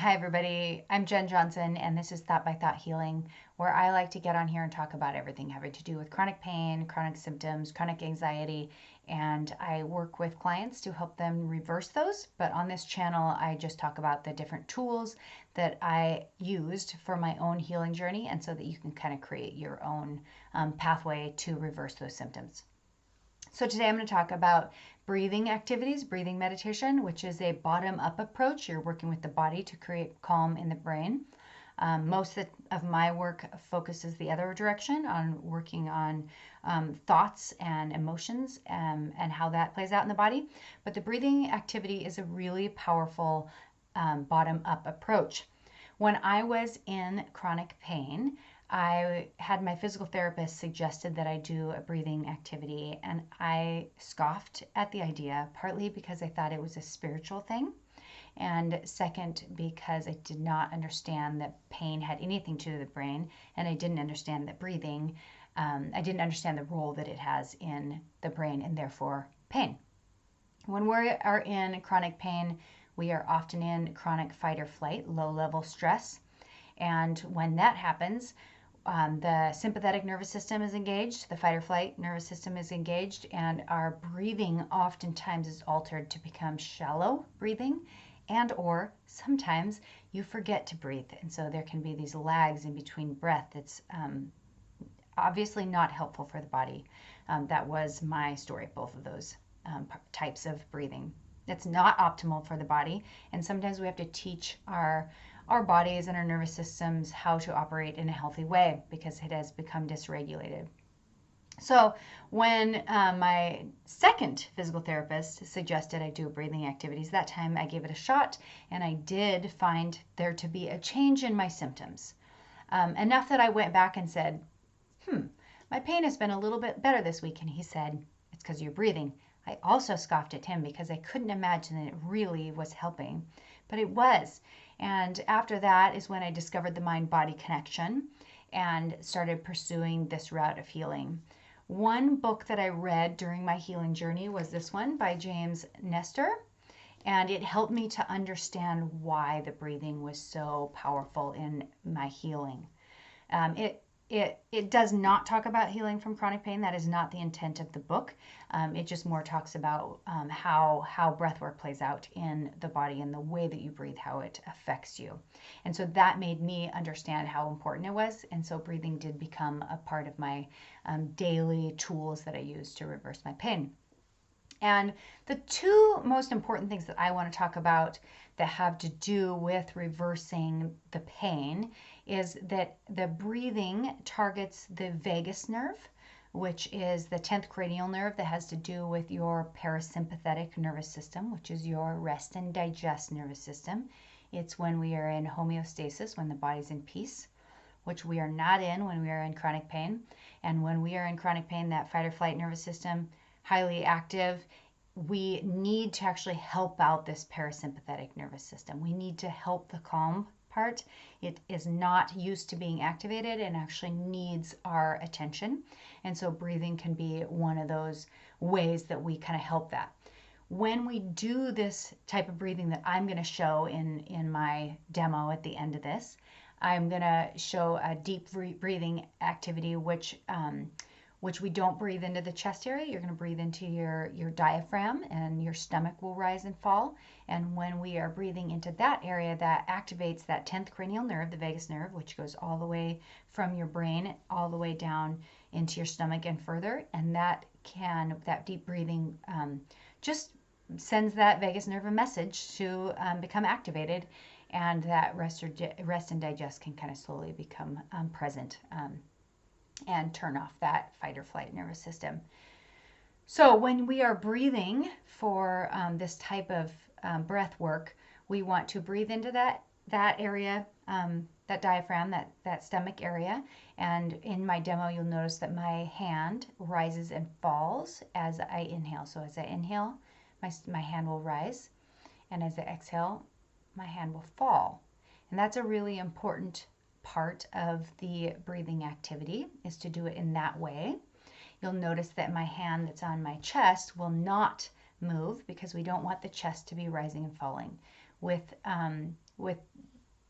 Hi, everybody. I'm Jen Johnson, and this is Thought by Thought Healing, where I like to get on here and talk about everything having to do with chronic pain, chronic symptoms, chronic anxiety, and I work with clients to help them reverse those. But on this channel, I just talk about the different tools that I used for my own healing journey, and so that you can kind of create your own pathway to reverse those symptoms. So today I'm going to talk about breathing activities, breathing meditation, which is a bottom-up approach. You're working with the body to create calm in the brain. Most of my work focuses the other direction on working on thoughts and emotions and how that plays out in the body. But the breathing activity is a really powerful bottom-up approach. When I was in chronic pain, I had my physical therapist suggested that I do a breathing activity, and I scoffed at the idea, partly because I thought it was a spiritual thing, and second, because I did not understand that pain had anything to do with the brain, and I didn't understand that breathing, I didn't understand the role that it has in the brain and therefore pain. When we are in chronic pain, we are often in chronic fight or flight, low level stress, and when that happens, the sympathetic nervous system is engaged, the fight or flight nervous system is engaged, and our breathing oftentimes is altered to become shallow breathing, and or sometimes you forget to breathe. And so there can be these lags in between breath that's obviously not helpful for the body. That was my story, both of those types of breathing. It's not optimal for the body, and sometimes we have to teach our bodies and our nervous systems how to operate in a healthy way because it has become dysregulated. So when my second physical therapist suggested I do breathing activities, that time I gave it a shot, and I did find there to be a change in my symptoms. Enough that I went back and said, my pain has been a little bit better this week. And he said, it's because you're breathing. I also scoffed at him because I couldn't imagine that it really was helping, but it was. And after that is when I discovered the mind-body connection and started pursuing this route of healing. One book that I read during my healing journey was this one by James Nestor, and it helped me to understand why the breathing was so powerful in my healing. It does not talk about healing from chronic pain. That is not the intent of the book. It just more talks about how breath work plays out in the body and the way that you breathe, how it affects you. And so that made me understand how important it was. And so breathing did become a part of my daily tools that I use to reverse my pain. And the two most important things that I want to talk about that have to do with reversing the pain is that the breathing targets the vagus nerve, which is the 10th cranial nerve that has to do with your parasympathetic nervous system, which is your rest and digest nervous system. It's when we are in homeostasis, when the body's in peace, which we are not in when we are in chronic pain. And when we are in chronic pain, that fight or flight nervous system, highly active, we need to actually help out this parasympathetic nervous system. We need to help the calm part. It is not used to being activated and actually needs our attention. And so breathing can be one of those ways that we kind of help that. When we do this type of breathing that I'm going to show in my demo at the end of this, I'm going to show a deep breathing activity, which we don't breathe into the chest area. You're going to breathe into your diaphragm, and your stomach will rise and fall. And when we are breathing into that area, that activates that 10th cranial nerve, the vagus nerve, which goes all the way from your brain all the way down into your stomach and further. And that deep breathing just sends that vagus nerve a message to become activated, and that rest and digest can kind of slowly become present. And turn off that fight or flight nervous system. So when we are breathing for this type of breath work, we want to breathe into that area, that diaphragm, that stomach area. And in my demo, you'll notice that my hand rises and falls as I inhale. So as I inhale, my hand will rise, and as I exhale, my hand will fall. And that's a really important part of the breathing activity, is to do it in that way. You'll notice that my hand that's on my chest will not move because we don't want the chest to be rising and falling. With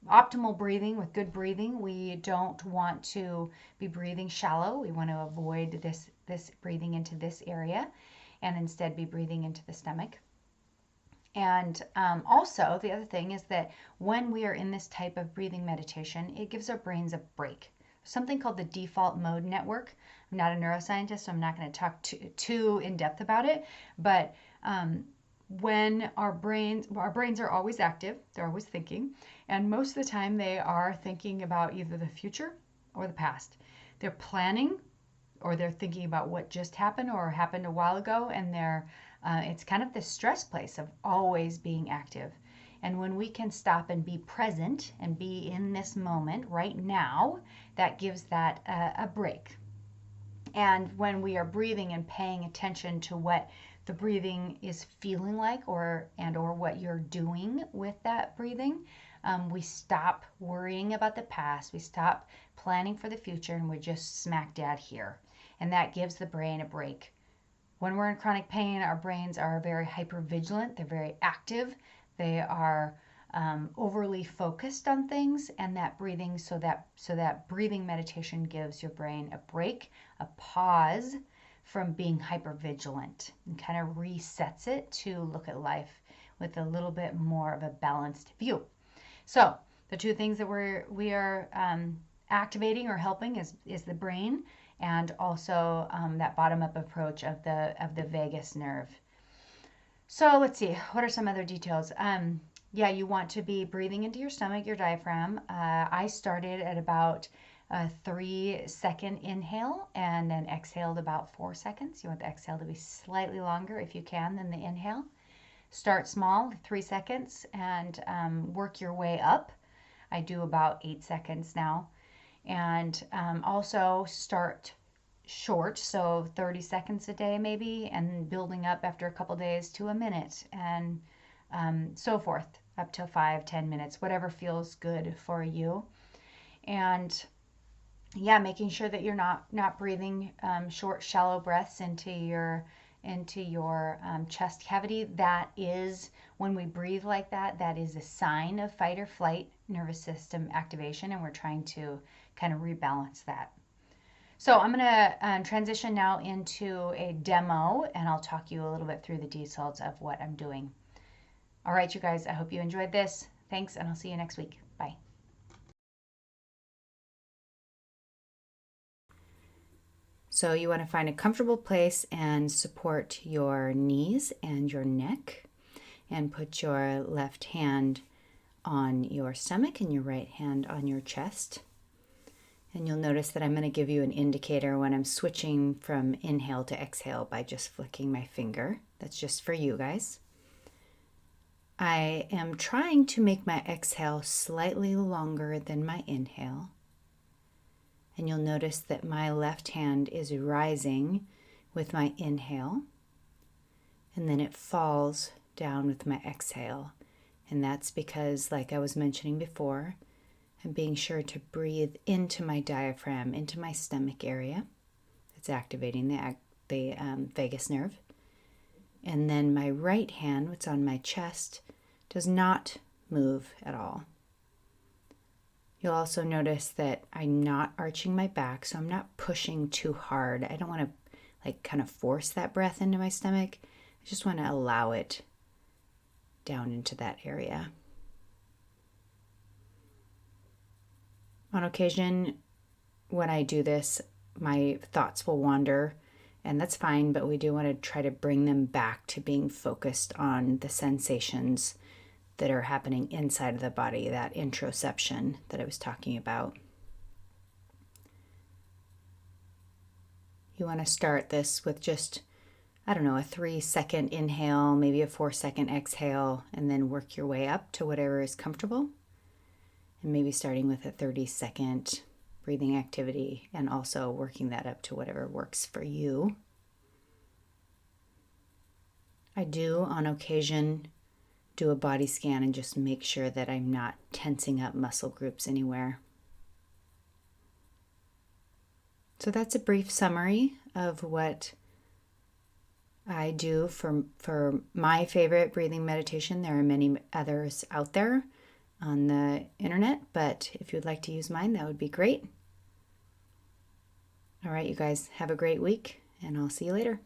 optimal breathing, with good breathing, we don't want to be breathing shallow. We want to avoid this breathing into this area and instead be breathing into the stomach. And also, the other thing is that when we are in this type of breathing meditation, it gives our brains a break. Something called the default mode network. I'm not a neuroscientist, so I'm not going to talk too in depth about it. But when our brains are always active, they're always thinking, and most of the time they are thinking about either the future or the past. They're planning, or they're thinking about what just happened or happened a while ago, and it's kind of this stress place of always being active. And when we can stop and be present and be in this moment right now, that gives that a break. And when we are breathing and paying attention to what the breathing is feeling like or what you're doing with that breathing, we stop worrying about the past, we stop planning for the future, and we're just smack dab here. And that gives the brain a break. When we're in chronic pain, our brains are very hypervigilant, they're very active, they are overly focused on things, and that breathing, so that breathing meditation gives your brain a break, a pause from being hypervigilant, and kind of resets it to look at life with a little bit more of a balanced view. So the two things that we are activating or helping is the brain, and also that bottom-up approach of the vagus nerve. So let's see, what are some other details? Yeah, you want to be breathing into your stomach, your diaphragm. I started at about a 3-second inhale and then exhaled about 4 seconds. You want the exhale to be slightly longer if you can than the inhale. Start small, 3 seconds, and work your way up. I do about 8 seconds now. And also start short, so 30 seconds a day maybe, and building up after a couple days to a minute, and so forth, up to 5-10 minutes, whatever feels good for you. And yeah, making sure that you're not breathing short, shallow breaths into your chest cavity. That is, when we breathe like that, that is a sign of fight or flight nervous system activation, and we're trying to kind of rebalance that. So I'm going to transition now into a demo, and I'll talk you a little bit through the details of what I'm doing. All right, you guys, I hope you enjoyed this. Thanks, and I'll see you next week. Bye. So you want to find a comfortable place and support your knees and your neck, and put your left hand on your stomach and your right hand on your chest. And you'll notice that I'm going to give you an indicator when I'm switching from inhale to exhale by just flicking my finger. That's just for you guys. I am trying to make my exhale slightly longer than my inhale. And you'll notice that my left hand is rising with my inhale, and then it falls down with my exhale. And that's because, like I was mentioning before, I'm being sure to breathe into my diaphragm, into my stomach area. It's activating the vagus nerve. And then my right hand, what's on my chest, does not move at all. You'll also notice that I'm not arching my back, so I'm not pushing too hard. I don't want to kind of force that breath into my stomach. I just want to allow it down into that area. On occasion, when I do this, my thoughts will wander, and that's fine, but we do want to try to bring them back to being focused on the sensations that are happening inside of the body, that introception that I was talking about. You want to start this with just, a 3-second inhale, maybe a 4-second exhale, and then work your way up to whatever is comfortable. And maybe starting with a 30-second breathing activity and also working that up to whatever works for you. I do, on occasion, do a body scan and just make sure that I'm not tensing up muscle groups anywhere. So that's a brief summary of what I do for my favorite breathing meditation. There are many others out there on the internet, but if you'd like to use mine, that would be great. All right, you guys, have a great week, and I'll see you later.